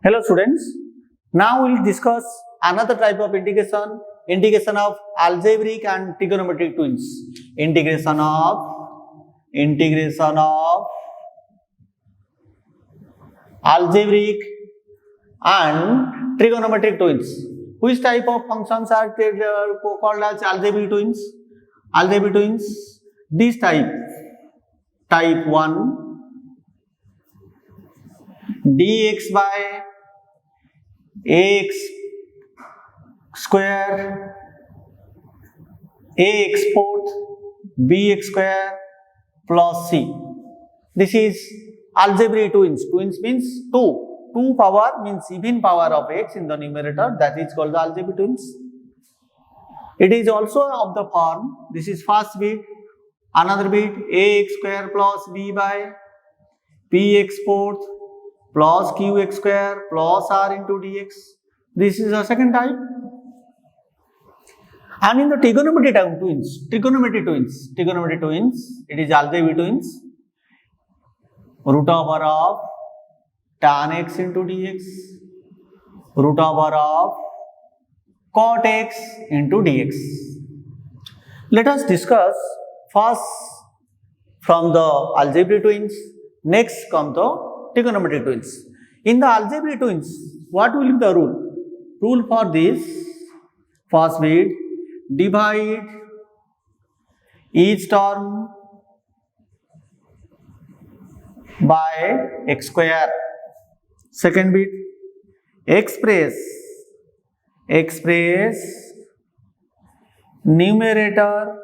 Hello students, now we will discuss another type of integration of algebraic and trigonometric twins. Integration of algebraic and trigonometric twins. Which type of functions are called as algebraic twins? Algebraic twins, this type 1 dx by ax square ax fourth bx square plus c. This is algebraic twins. Twins means 2. 2 power means even power of x in the numerator, that is called the algebraic twins. It is also of the form, this is first bit, another bit ax square plus b by px fourth plus qx square plus r into dx. This is the second type. And in the trigonometry twins, it is algebraic twins. Root over of tan x into dx, root over of cot x into dx. Let us discuss first from the algebraic twins, next come the trigonometric twins. In the algebraic twins, what will be the rule? Rule for this, first bit, divide each term by x square. Second bit, express numerator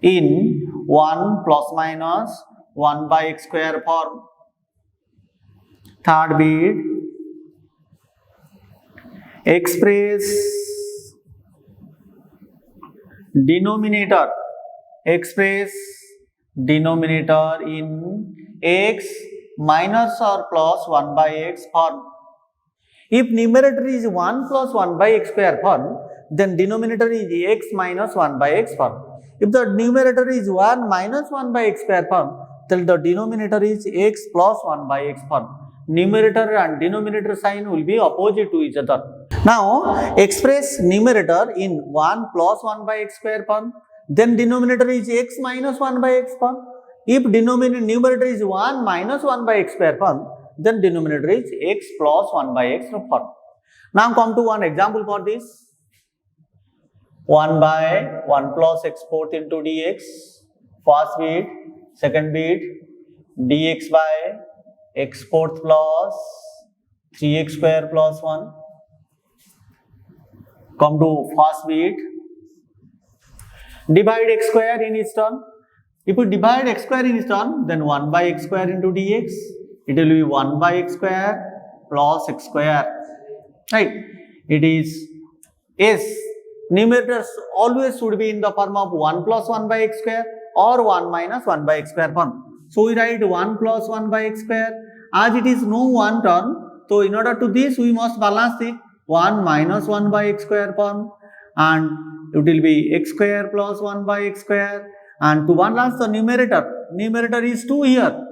in 1 plus minus 1 by x square form. Third bit, express denominator in x minus or plus 1 by x form. If numerator is 1 plus 1 by x square form, then denominator is x minus 1 by x form. If the numerator is 1 minus 1 by x square form, then the denominator is x plus 1 by x form. Numerator and denominator sign will be opposite to each other. Now, express numerator in 1 plus 1 by x square form, then denominator is x minus 1 by x form. If numerator is 1 minus 1 by x square form, then denominator is x plus 1 by x form. Now come to one example for this. 1 by 1 plus x fourth into dx, first bit, second bit, dx by x fourth plus 3x square plus 1. Come to first bit, divide x square in its turn. If you divide x square in its turn, then 1 by x square into dx, it will be 1 by x square plus x square. Right? It is S. Numerators always should be in the form of 1 plus 1 by x square or 1 minus 1 by x square form. So we write 1 plus 1 by x square. As it is no one term, so in order to this we must balance it 1 minus 1 by x square form, and it will be x square plus 1 by x square. And to balance the numerator is 2 here.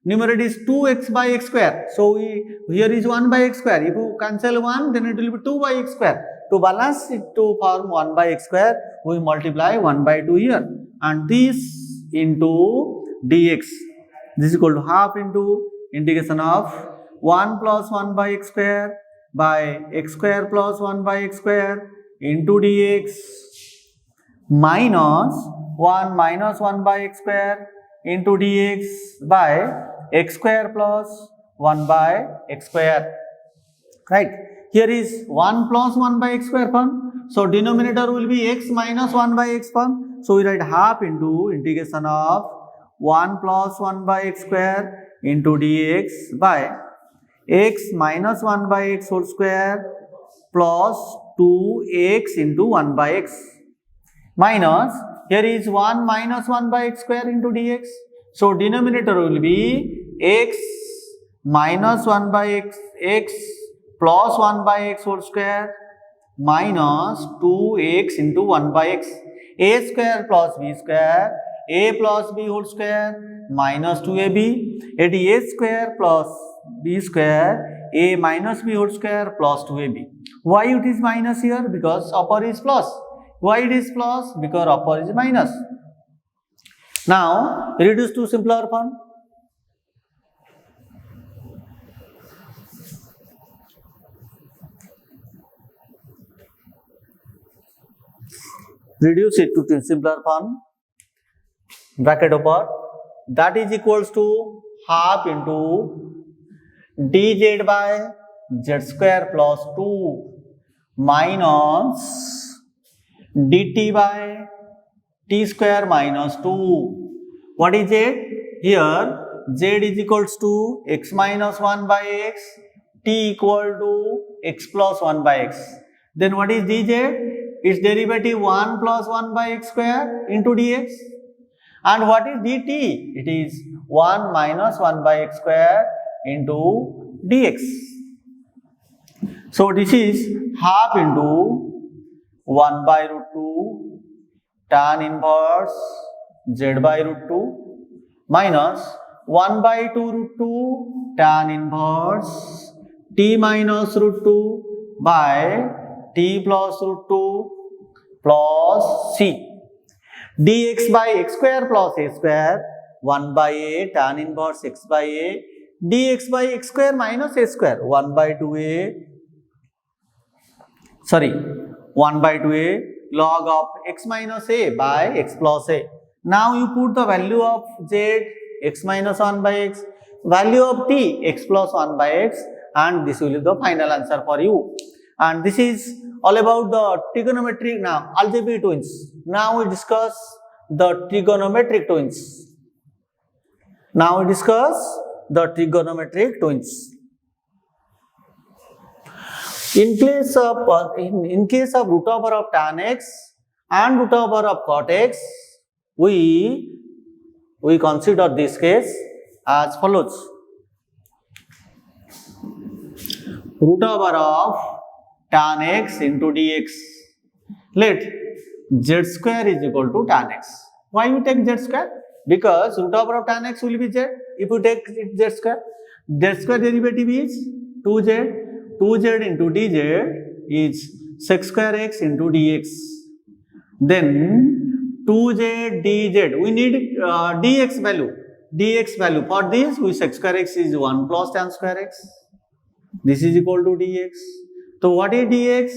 Numerator is 2x by x square. So here is 1 by x square. If you cancel 1, then it will be 2 by x square. To balance it to form 1 by x square, we multiply 1 by 2 here. And this into dx. This is equal to half into integration of 1 plus 1 by x square by x square plus 1 by x square into dx minus 1 minus 1 by x square into dx by x square plus 1 by x square. Right? Here is 1 plus 1 by x square form. So denominator will be x minus 1 by x form. So we write half into integration of 1 plus 1 by x square into dx by x minus 1 by x whole square plus 2x into 1 by x minus, here is 1 minus 1 by x square into dx. So denominator will be x minus 1 by x plus 1 by x whole square minus 2x into 1 by x. A square plus b square a plus b whole square minus 2ab. It is a square plus b square, a minus b whole square plus 2ab. Why it is minus here? Because upper is plus. Why it is plus? Because upper is minus. Now reduce to simpler form. Reduce it to simpler form. Bracket upper. That is equals to half into dz by z square plus 2 minus dt by t square minus 2. What is z? Here z is equals to x minus 1 by x, t equal to x plus 1 by x. Then what is dz? Its derivative 1 plus 1 by x square into dx. And what is dt? It is 1 minus 1 by x square into dx. So this is half into 1 by root 2 tan inverse z by root 2 minus 1 by 2 root 2 tan inverse t minus root 2 by t plus root 2 plus c. Dx by x square plus a square 1 by a tan inverse x by a, dx by x square minus a square 1 by 2a, 1 by 2a log of x minus a by x plus a. Now you put the value of z, x minus 1 by x, value of t, x plus 1 by x, and this will be the final answer for you. And this is all about the trigonometric, now algebraic twins. Now we discuss the trigonometric twins. In case of root over of tan x and root over of cot x, we consider this case as follows. Root over of tan x into dx. Let z square is equal to tan x. Why we take z square? Because root over of tan x will be z. If you take z square derivative is 2z. 2z into dz is sec square x into dx. Then 2z dz. We need dx value. For this, we sec square x is 1 plus tan square x. This is equal to dx. So what is dx?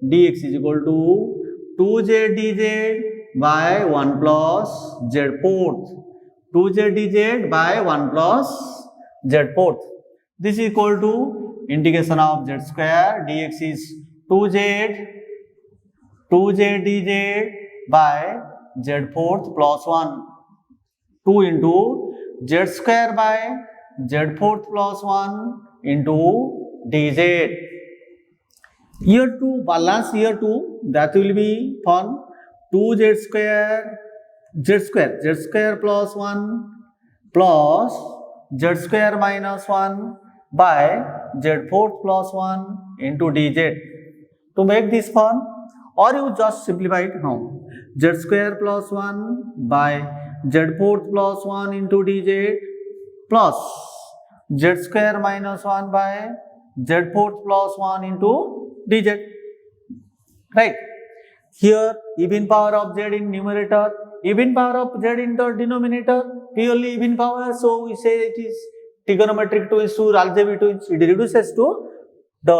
Dx is equal to 2z dz by 1 plus z fourth. 2z dz by 1 plus z fourth. This is equal to integration of z square. Dx is 2z dz by z fourth plus 1. 2 into z square by z fourth plus 1 into dz. Here 2 balance, here 2, that will be fun. 2z square plus 1 plus z square minus 1 by z fourth plus 1 into dz. To make this fun, or you just simplify it now. Z square plus 1 by z fourth plus 1 into dz plus z square minus 1 by z fourth plus 1 into dz. Right? Here even power of z in numerator, even power of z in the denominator, purely even power. So we say it is trigonometric twins to algebraic twins. It reduces to the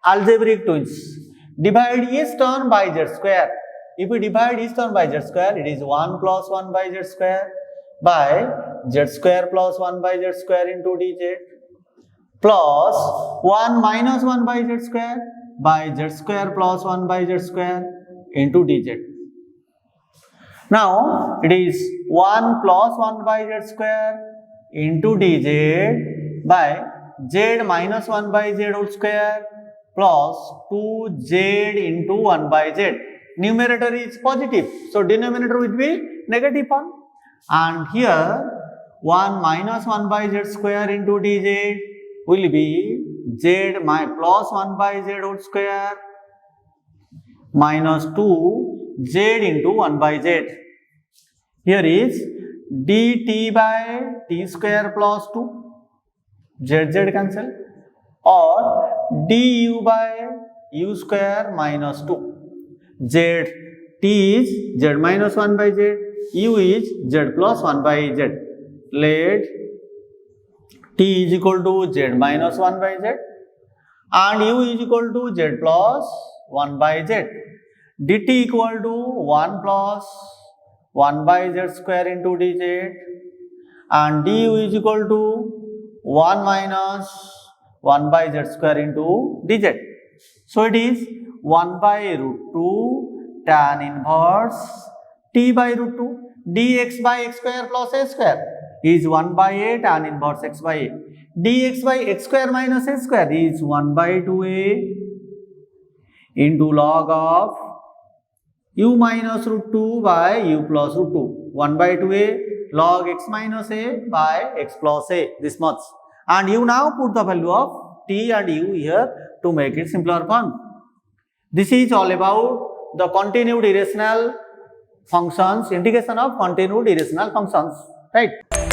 algebraic twins. Divide each term by z square. If we divide each term by z square, it is 1 plus 1 by z square by z square plus 1 by z square into dz plus 1 minus 1 by z square by z square plus 1 by z square into dz. Now it is 1 plus 1 by z square into dz by z minus 1 by z whole square plus 2z into 1 by z. Numerator is positive, so denominator will be negative 1. And here 1 minus 1 by z square into dz will be z plus 1 by z whole square minus 2z into 1 by z. here is dt by t square plus 2, z cancel, or du by u square minus 2, z, t is z minus 1 by z, u is z plus 1 by z. Let t is equal to z minus 1 by z and u is equal to z plus 1 by z. dt equal to 1 plus 1 by z square into dz and du is equal to 1 minus 1 by z square into dz. So it is 1 by root 2 tan inverse t by root 2 dx by x square plus a square is 1 by a tan inverse x by a. Dx by x square minus a square is 1 by 2a into log of u minus root 2 by u plus root 2. 1 by 2a log x minus a by x plus a, this much. And you now put the value of t and u here to make it simpler form. This is all about the continued irrational functions, integration of continued irrational functions, right?